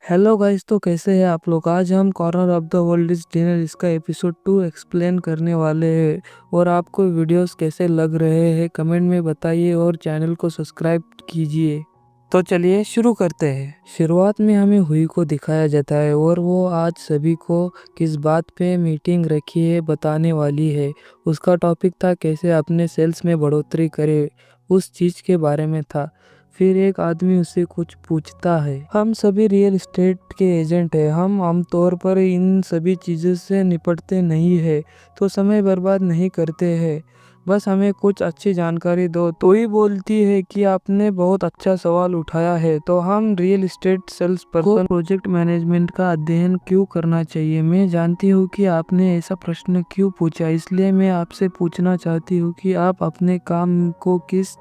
Hello guys, तो कैसे हैं आप लोग। आज हम corner of the world is dinner इसका एपिसोड 2 एक्सप्लेन करने वाले हैं। और आपको वीडियोस कैसे लग रहे हैं कमेंट में बताइए और चैनल को सब्सक्राइब कीजिए। तो चलिए शुरू करते हैं। शुरुआत में हमें हुई को दिखाया जाता है और वो आज सभी को किस बात पे मीटिंग रखी है बताने वाली है। उसका टॉपिक था कैसे अपने सेल्स में बढ़ोतरी करे, उस चीज के बारे में था। फिर एक आदमी उससे कुछ पूछता है, हम सभी रियल एस्टेट के एजेंट हैं, हम आमतौर पर इन सभी चीज़ों से निपटते नहीं है, तो समय बर्बाद नहीं करते हैं, बस हमें कुछ अच्छी जानकारी दो। तो ही बोलती है कि आपने बहुत अच्छा सवाल उठाया है, तो हम real estate sales person project management का अध्ययन क्यों करना चाहिए। मैं जानती हूँ कि आपने ऐसा प्रश्न क्यों पूछा, इसलिए मैं आपसे पूछना चाहती हूँ कि आप अपने काम को किस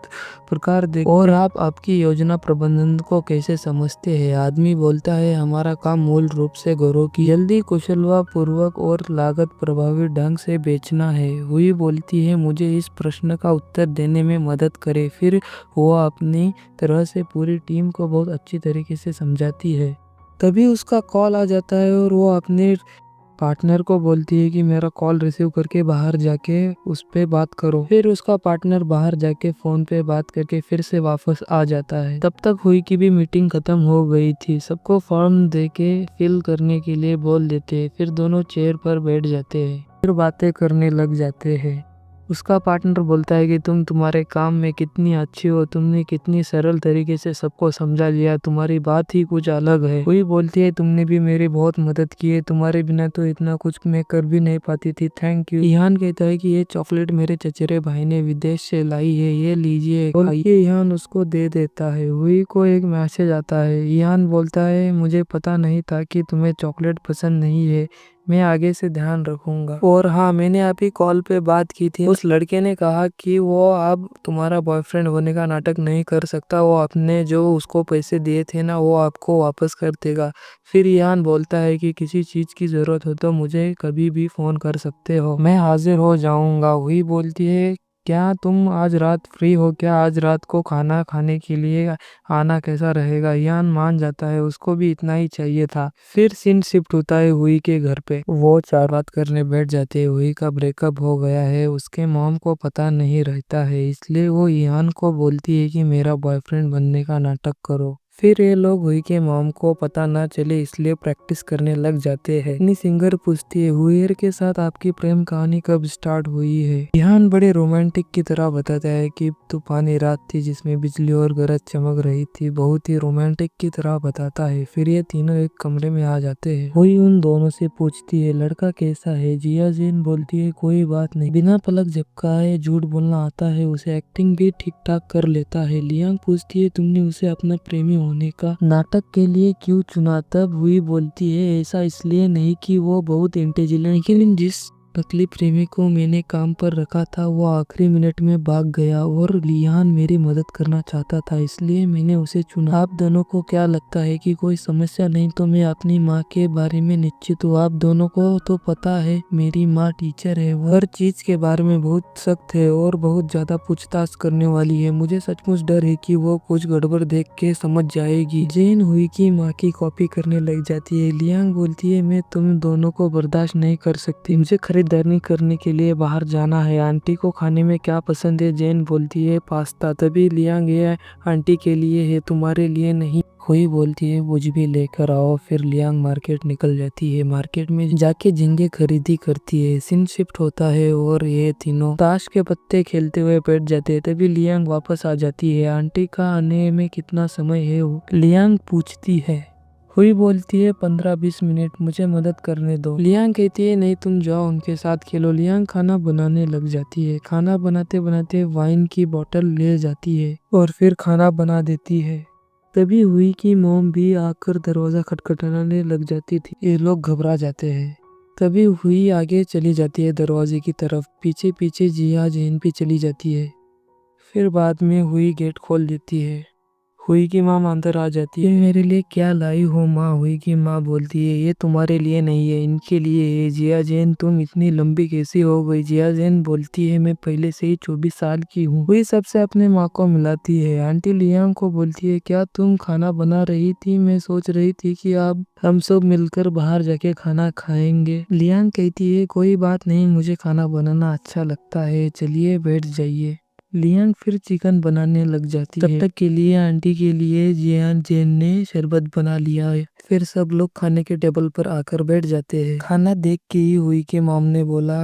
प्रकार देखते और आप आपकी योजना प्रबंधन को कैसे समझते हैं। आदमी बोलता है, हमारा काम मूल रूप से घरों की जल्दी कुशलतापूर्वक और लागत प्रभावी ढंग से बेचना है। हुई बोलती है, मुझे इस प्रश्न का उत्तर देने में मदद करे। फिर वो अपनी तरह से पूरी टीम को बहुत अच्छी तरीके से समझाती है। तभी उसका कॉल आ जाता है और वो अपने पार्टनर को बोलती है कि मेरा कॉल रिसीव करके बाहर जाके उस पे बात करो। फिर उसका पार्टनर बाहर जाके फोन पे बात करके फिर से वापस आ जाता है। तब तक हुई की भी मीटिंग खत्म हो गई थी। सबको फॉर्म देके फिल करने के लिए बोल देते हैं। फिर दोनों चेयर पर बैठ जाते हैं, फिर बातें करने लग जाते हैं। उसका पार्टनर बोलता है कि तुम तुम्हारे काम में कितनी अच्छी हो, तुमने कितनी सरल तरीके से सबको समझा लिया, तुम्हारी बात ही कुछ अलग है। वही बोलती है, तुमने भी मेरी बहुत मदद की है, तुम्हारे बिना तो इतना कुछ मैं कर भी नहीं पाती थी, थैंक यू। ईहान कहता है कि ये चॉकलेट मेरे चचेरे भाई ने विदेश से लाई है, ये लीजिए। और ये ईहान उसको दे देता है। वही को एक मैसेज आता है। ईहान बोलता है, मुझे पता नहीं था कि तुम्हें चॉकलेट पसंद नहीं है, मैं आगे से ध्यान रखूंगा। और हाँ, मैंने अभी कॉल पे बात की थी, उस लड़के ने कहा कि वो अब तुम्हारा बॉयफ्रेंड होने का नाटक नहीं कर सकता, वो अपने जो उसको पैसे दिए थे ना वो आपको वापस कर देगा। फिर ईहान बोलता है कि किसी चीज की जरूरत हो तो मुझे कभी भी फोन कर सकते हो, मैं हाजिर हो जाऊंगा। वही बोलती है, क्या तुम आज रात फ्री हो क्या, आज रात को खाना खाने के लिए आना कैसा रहेगा। ईहान मान जाता है, उसको भी इतना ही चाहिए था। फिर सीन शिफ्ट होता है हुई के घर पे। वो चार बात करने बैठ जाते हैं। हुई का ब्रेकअप हो गया है, उसके मॉम को पता नहीं रहता है, इसलिए वो ईहान को बोलती है कि मेरा बॉयफ्रेंड बनने का नाटक करो। फिर ये लोग हुई के मॉम को पता ना चले इसलिए प्रैक्टिस करने लग जाते हैं। इतनी सिंगर पूछती है, हुईर के साथ आपकी प्रेम कहानी कब स्टार्ट हुई है। ईहान बड़े रोमांटिक की तरह बताता है कि तूफानी रात थी जिसमें बिजली और गरज चमक रही थी, बहुत ही रोमांटिक की तरह बताता है। फिर ये तीनों एक कमरे में आ जाते हैं। हुई उन दोनों से पूछती है, लड़का कैसा है। जिया जेन बोलती है, कोई बात नहीं, बिना पलक झपकाए झूठ बोलना आता है उसे, एक्टिंग भी ठीक ठाक कर लेता है। लियांग पूछती है, तुमने उसे अपना प्रेमी होने का नाटक के लिए क्यों चुना। तब हुई बोलती है, ऐसा इसलिए नहीं कि वो बहुत इंटेलिजेंट, लेकिन जिस नकली प्रेमी को मैंने काम पर रखा था वो आखिरी मिनट में भाग गया और लियान मेरी मदद करना चाहता था, इसलिए मैंने उसे चुना। आप दोनों को क्या लगता है कि कोई समस्या नहीं तो मैं अपनी माँ के बारे में निश्चित हूँ। आप दोनों को तो पता है मेरी माँ टीचर है, वो हर चीज के बारे में बहुत सख्त है और बहुत ज्यादा पूछताछ करने वाली है। मुझे सचमुच डर है कि वो कुछ गड़बड़ देख के समझ जाएगी। जेन हुई की माँ की कॉपी करने लग जाती है। लियांग बोलती है, मैं तुम दोनों को बर्दाश्त नहीं कर सकती, मुझे खरीदारी करने के लिए बाहर जाना है। आंटी को खाने में क्या पसंद है। जेन बोलती है, पास्ता। तभी लियांग, ये आंटी के लिए है, तुम्हारे लिए नहीं। हुई बोलती है, मुझ भी लेकर आओ। फिर लियांग मार्केट निकल जाती है। मार्केट में जाके झींगे खरीदी करती है। सीन शिफ्ट होता है और ये तीनों ताश के पत्ते खेलते हुए बैठ जाते हैं। तभी लियांग वापस आ जाती है। आंटी का आने में कितना समय है, लियांग पूछती है। हुई बोलती है, 15-20 मिनट, मुझे मदद करने दो। लियांग कहती है, नहीं तुम जाओ उनके साथ खेलो। लियांग खाना बनाने लग जाती है। खाना बनाते बनाते वाइन की बोतल ले जाती है और फिर खाना बना देती है। तभी हुई की मॉम भी आकर दरवाजा खटखटाने लग जाती थी। ये लोग घबरा जाते हैं। तभी हुई आगे चली जाती है दरवाजे की तरफ, पीछे पीछे जिया जेन भी चली जाती है। फिर बाद में हुई गेट खोल देती है। हुई की माँ अंदर आ जाती है। मेरे लिए क्या लाई हो माँ? हुई की माँ बोलती है ये तुम्हारे लिए नहीं है, इनके लिए है। जिया जैन तुम इतनी लंबी कैसी हो गई? जिया जैन बोलती है मैं पहले से ही 24 साल की हूँ। हुई सबसे अपने माँ को मिलाती है। आंटी लियांग को बोलती है क्या तुम खाना बना रही थी? मैं सोच रही थी कि अब हम सब मिलकर बाहर जाके खाना खाएंगे। लियांग कहती है कोई बात नहीं, मुझे खाना बनाना अच्छा लगता है, चलिए बैठ जाइए। लियांग फिर चिकन बनाने लग जाती है। तब तक के लिए आंटी के लिए जियान जेन ने शरबत बना लिया है। फिर सब लोग खाने के टेबल पर आकर बैठ जाते हैं। खाना देख के ही हुई के मॉम ने बोला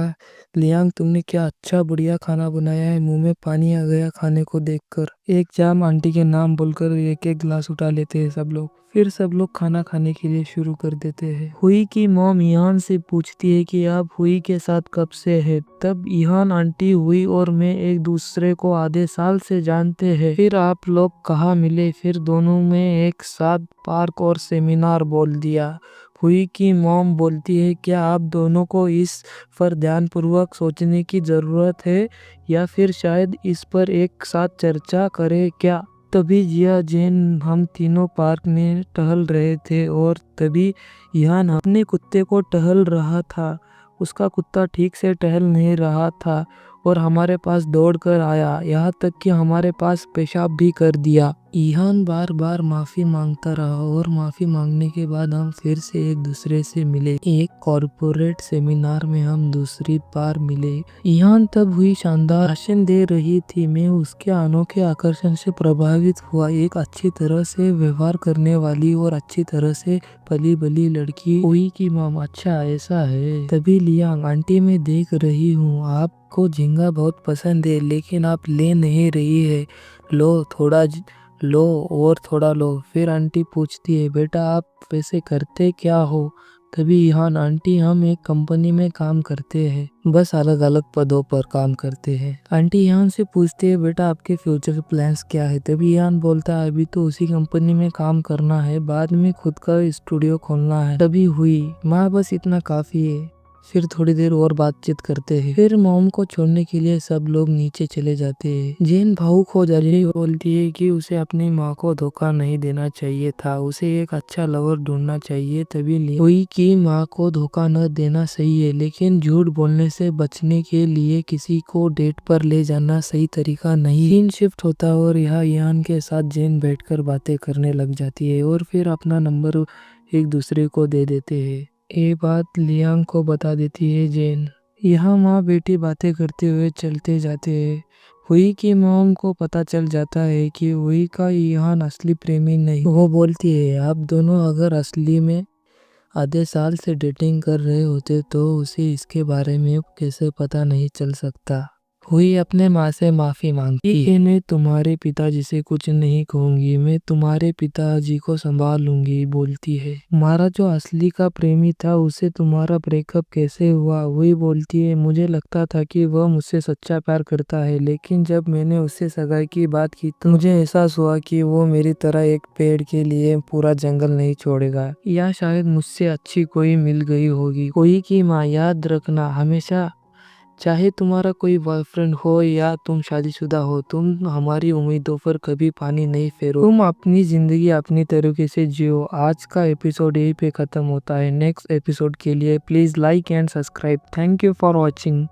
लियांग तुमने क्या अच्छा बढ़िया खाना बनाया है, मुंह में पानी आ गया खाने को देखकर। एक जाम आंटी के नाम बोलकर एक एक गिलास उठा लेते हैं सब लोग। फिर सब लोग खाना खाने के लिए शुरू कर देते हैं। हुई की मॉम इहान से पूछती है कि आप हुई के साथ कब से है? तब इहान आंटी हुई और मैं एक दूसरे को आधे साल से जानते हैं। फिर आप लोग कहाँ मिले? फिर दोनों में एक साथ पार्क और सेमिनार बोल दिया। हुई की मॉम बोलती है क्या आप दोनों को इस पर ध्यानपूर्वक सोचने की जरूरत है या फिर शायद इस पर एक साथ चर्चा करें क्या? तभी जिया जैन हम तीनों पार्क में टहल रहे थे और तभी इहान अपने कुत्ते को टहल रहा था। उसका कुत्ता ठीक से टहल नहीं रहा था और हमारे पास दौड़कर आया, यहाँ तक कि हमारे पास पेशाब भी कर दिया। इहान बार बार माफी मांगता रहा और माफी मांगने के बाद हम फिर से एक दूसरे से मिले। एक कॉर्पोरेट सेमिनार में हम दूसरी बार मिले। इहान तब हुई शानदार भाषण दे रही थी। मैं उसके अनोखे आकर्षण से प्रभावित हुआ। एक अच्छी तरह से व्यवहार करने वाली और अच्छी तरह से पली बली लड़की। हुई की मॉम अच्छा ऐसा है। तभी लियांग आंटी मैं देख रही हूँ आपको झींगा बहुत पसंद है लेकिन आप ले नहीं रही है, लो थोड़ा लो और थोड़ा लो। फिर आंटी पूछती है बेटा आप वैसे करते क्या हो? तभी इहान आंटी हम एक कंपनी में काम करते हैं, बस अलग अलग पदों पर काम करते हैं। आंटी इहान से पूछती है बेटा आपके फ्यूचर प्लान्स क्या है? तभी इहान बोलता है अभी तो उसी कंपनी में काम करना है, बाद में खुद का स्टूडियो खोलना है। तभी हुई माँ बस इतना काफी है। फिर थोड़ी देर और बातचीत करते हैं। फिर मॉम को छोड़ने के लिए सब लोग नीचे चले जाते हैं। जेन भावुक हो जाती है, बोलती है कि उसे अपनी माँ को धोखा नहीं देना चाहिए था, उसे एक अच्छा लवर ढूंढना चाहिए। तभी हुई की माँ को धोखा न देना सही है लेकिन झूठ बोलने से बचने के लिए किसी को डेट पर ले जाना सही तरीका नहीं। सीन शिफ्ट होता और यहाँ इहान के साथ जेन बैठकर बातें करने लग जाती है और फिर अपना नंबर एक दूसरे को दे देते हैं। ये बात लियांग को बता देती है जेन। यहाँ माँ बेटी बातें करते हुए चलते जाते हैं। हुई की मॉम को पता चल जाता है कि हुई का इहान असली प्रेमी नहीं। वो बोलती है आप दोनों अगर असली में आधे साल से डेटिंग कर रहे होते तो उसे इसके बारे में कैसे पता नहीं चल सकता। हुई अपने माँ से माफी मांगती है। मैं तुम्हारे पिताजी से कुछ नहीं कहूंगी, मैं तुम्हारे पिताजी को संभाल लूंगी, बोलती है। हमारा जो असली का प्रेमी था उसे तुम्हारा ब्रेकअप कैसे हुआ? हुई बोलती है मुझे लगता था कि वह मुझसे सच्चा प्यार करता है लेकिन जब मैंने उससे सगाई की बात की तो मुझे एहसास हुआ कि वो मेरी तरह एक पेड़ के लिए पूरा जंगल नहीं छोड़ेगा, या शायद मुझसे अच्छी कोई मिल गई होगी। हुई की माँ याद रखना हमेशा, चाहे तुम्हारा कोई बॉयफ्रेंड हो या तुम शादीशुदा हो, तुम हमारी उम्मीदों पर कभी पानी नहीं फेरो। तुम अपनी जिंदगी अपनी तरीके से जियो। आज का एपिसोड यहीं पे खत्म होता है। नेक्स्ट एपिसोड के लिए please like and subscribe. Thank you for watching.